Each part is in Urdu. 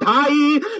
2.5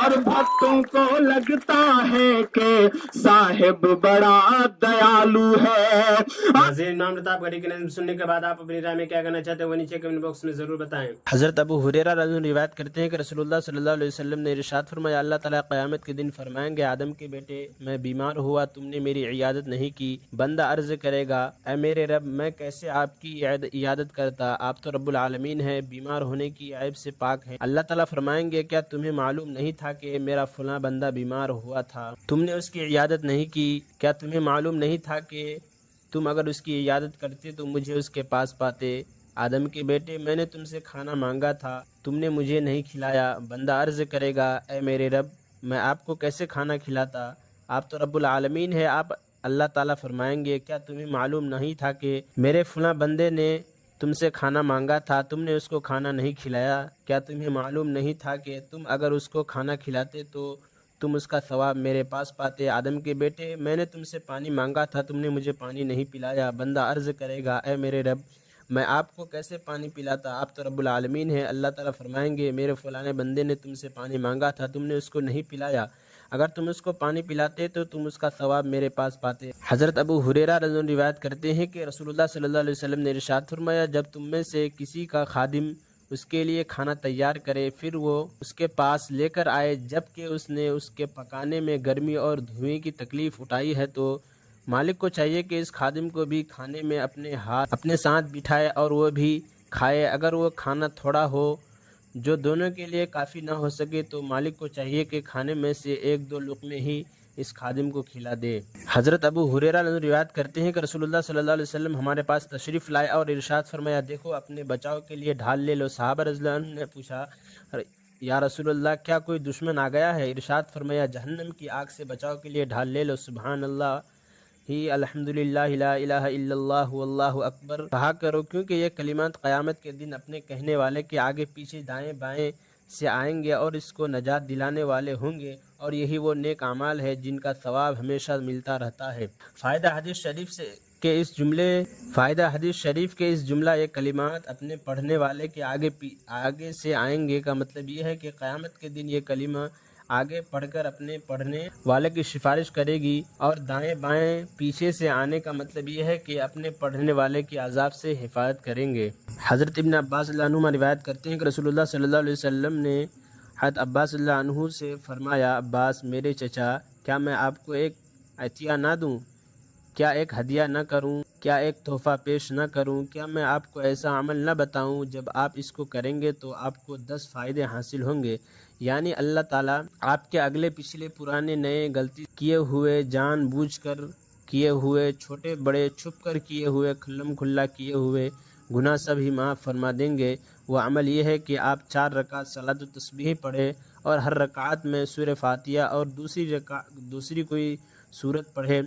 اور بھکتوں کو لگتا ہے کہ صاحب بڑا دیالو ہے۔ ناظرین، امام رتاب گھڑی کی نظم سننے کے بعد آپ اپنی رائے میں کیا کہنا چاہتے ہیں وہ نیچے کمنٹ باکس میں ضرور بتائیں۔ حضرت ابو ہریرہ رضی اللہ عنہ روایت کرتے ہیں کہ رسول اللہ صلی اللہ علیہ وسلم نے ارشاد فرمایا، اللہ تعالیٰ قیامت کے دن فرمائیں گے، آدم کے بیٹے میں بیمار ہوا، تم نے میری عیادت نہیں کی۔ بندہ عرض کرے گا، اے میرے رب، میں کیسے آپ کی عیادت کرتا، آپ تو رب العالمین ہیں، بیمار ہونے کی عیب سے پاک ہیں۔ اللہ تعالیٰ فرمائیں گے، کیا تمہیں معلوم نہیں تھا کہ میرا فلاں بندہ بیمار ہوا تھا، تم نے اس کی عیادت نہیں کی؟ کیا تمہیں معلوم نہیں تھا کہ تم اگر اس کی عیادت کرتے تو مجھے اس کے پاس پاتے؟ آدم کے بیٹے، میں نے تم سے کھانا مانگا تھا، تم نے مجھے نہیں کھلایا۔ بندہ عرض کرے گا، اے میرے رب، میں آپ کو کیسے کھانا کھلاتا، آپ تو رب العالمین ہے۔ آپ اللہ تعالیٰ فرمائیں گے، کیا تمہیں معلوم نہیں تھا کہ میرے فلاں بندے نے تم سے کھانا مانگا تھا، تم نے اس کو کھانا نہیں کھلایا؟ کیا تمہیں معلوم نہیں تھا کہ تم اگر اس کو کھانا کھلاتے تو تم اس کا ثواب میرے پاس پاتے؟ آدم کے بیٹے، میں نے تم سے پانی مانگا تھا، تم نے مجھے پانی نہیں پلایا۔ بندہ عرض کرے گا، اے میرے رب، میں آپ کو کیسے پانی پلاتا، آپ تو رب العالمین ہیں۔ اللہ تعالیٰ فرمائیں گے، میرے فلاں بندے نے تم سے پانی مانگا تھا، تم نے اس کو نہیں پلایا، اگر تم اس کو پانی پلاتے تو تم اس کا ثواب میرے پاس پاتے۔ حضرت ابو ہریرہ رضی اللہ عنہ روایت کرتے ہیں کہ رسول اللہ صلی اللہ علیہ وسلم نے ارشاد فرمایا، جب تم میں سے کسی کا خادم اس کے لیے کھانا تیار کرے، پھر وہ اس کے پاس لے کر آئے جبکہ اس نے اس کے پکانے میں گرمی اور دھوئیں کی تکلیف اٹھائی ہے، تو مالک کو چاہیے کہ اس خادم کو بھی کھانے میں اپنے ہاتھ اپنے ساتھ بٹھائے اور وہ بھی کھائے۔ اگر وہ کھانا تھوڑا ہو جو دونوں کے لیے کافی نہ ہو سکے تو مالک کو چاہیے کہ کھانے میں سے 1-2 لقمے ہی اس خادم کو کھلا دے۔ حضرت ابو ہریرہ روایت کرتے ہیں کہ رسول اللہ صلی اللہ علیہ وسلم ہمارے پاس تشریف لائے اور ارشاد فرمایا، دیکھو اپنے بچاؤ کے لیے ڈھال لے لو۔ صحابہ رضی اللہ عنہ نے پوچھا، یا رسول اللہ، کیا کوئی دشمن آ گیا ہے؟ ارشاد فرمایا، جہنم کی آگ سے بچاؤ کے لیے ڈھال لے لو۔ سبحان اللہ ہی، الحمدللہ، لا الہ الا اللہ، واللہ اکبر کہا کرو، کیونکہ یہ کلمات قیامت کے دن اپنے کہنے والے کے آگے پیچھے دائیں بائیں سے آئیں گے اور اس کو نجات دلانے والے ہوں گے، اور یہی وہ نیک اعمال ہے جن کا ثواب ہمیشہ ملتا رہتا ہے۔ فائدہ حدیث شریف کے اس جملہ یہ کلمات اپنے پڑھنے والے کے آگے سے آئیں گے کا مطلب یہ ہے کہ قیامت کے دن یہ کلمہ آگے پڑھ کر اپنے پڑھنے والے کی سفارش کرے گی، اور دائیں بائیں پیچھے سے آنے کا مطلب یہ ہے کہ اپنے پڑھنے والے کی عذاب سے حفاظت کریں گے۔ حضرت ابن عباس رضی اللہ عنہ روایت کرتے ہیں کہ رسول اللہ صلی اللہ علیہ وسلم نے حضرت عباس رضی اللہ عنہ سے فرمایا، عباس میرے چچا، کیا میں آپ کو ایک عطیہ نہ دوں؟ کیا ایک ہدیہ نہ کروں؟ کیا ایک تحفہ پیش نہ کروں؟ کیا میں آپ کو ایسا عمل نہ بتاؤں جب آپ اس کو کریں گے تو آپ کو 10 فائدے حاصل ہوں گے؟ یعنی اللہ تعالیٰ آپ کے اگلے پچھلے پرانے نئے غلطی کیے ہوئے، جان بوجھ کر کیے ہوئے، چھوٹے بڑے چھپ کر کیے ہوئے، کھلم کھلا کیے ہوئے گناہ سب ہی معاف فرما دیں گے۔ وہ عمل یہ ہے کہ آپ 4 رکعت صلاۃ التسبیح پڑھیں اور ہر رکعت میں سورہ فاتحہ اور دوسری کوئی سورت پڑھیں۔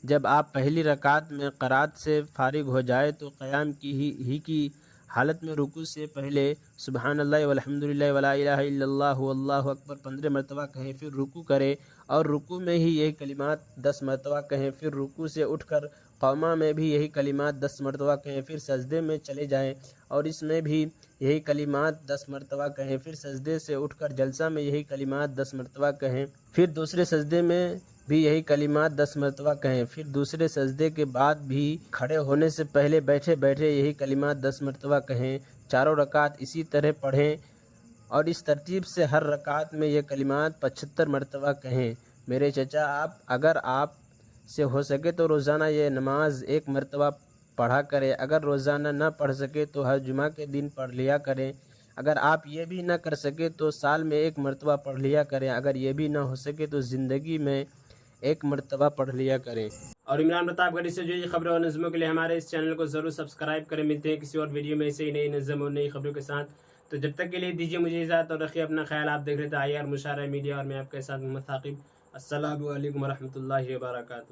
جب آپ پہلی رکعت میں قرات سے فارغ ہو جائے تو قیام کی حالت میں رکوع سے پہلے سبحان اللہ والحمدللہ ولا الہ الا اللہ واللہ اکبر 15 مرتبہ کہیں، پھر رکوع کرے اور رکوع میں ہی یہی کلمات 10 مرتبہ کہیں، پھر رکوع سے اٹھ کر قومہ میں بھی یہی کلمات 10 مرتبہ کہیں، پھر سجدے میں چلے جائیں اور اس میں بھی یہی کلمات 10 مرتبہ کہیں، پھر سجدے سے اٹھ کر جلسہ میں یہی کلمات 10 مرتبہ کہیں، پھر دوسرے سجدے میں بھی یہی کلمات 10 مرتبہ کہیں، پھر دوسرے سجدے کے بعد بھی کھڑے ہونے سے پہلے بیٹھے بیٹھے یہی کلمات 10 مرتبہ کہیں، 4 رکعت اسی طرح پڑھیں اور اس ترتیب سے ہر رکعت میں یہ کلمات 75 مرتبہ کہیں۔ میرے چچا، اگر آپ سے ہو سکے تو روزانہ یہ نماز 1 مرتبہ پڑھا کریں، اگر روزانہ نہ پڑھ سکے تو ہر جمعہ کے دن پڑھ لیا کریں، اگر آپ یہ بھی نہ کر سکے تو سال میں 1 مرتبہ پڑھ لیا کریں، اگر یہ بھی نہ ہو سکے تو زندگی میں 1 مرتبہ پڑھ لیا کریں۔ اور عمران رتاب گھڑی سے جو یہ خبروں اور نظموں کے لیے ہمارے اس چینل کو ضرور سبسکرائب کریں۔ ملتے ہیں کسی اور ویڈیو میں ایسے ہی نئی نظم اور نئی خبروں کے ساتھ، تو جب تک کے لیے دیجیے مجھے اجازت اور رکھیے اپنا خیال۔ آپ دیکھ رہے تھے IR مشاعرہ میڈیا اور میں آپ کے ساتھ محمد ثاقب۔ السلام علیکم ورحمۃ اللہ وبرکاتہ۔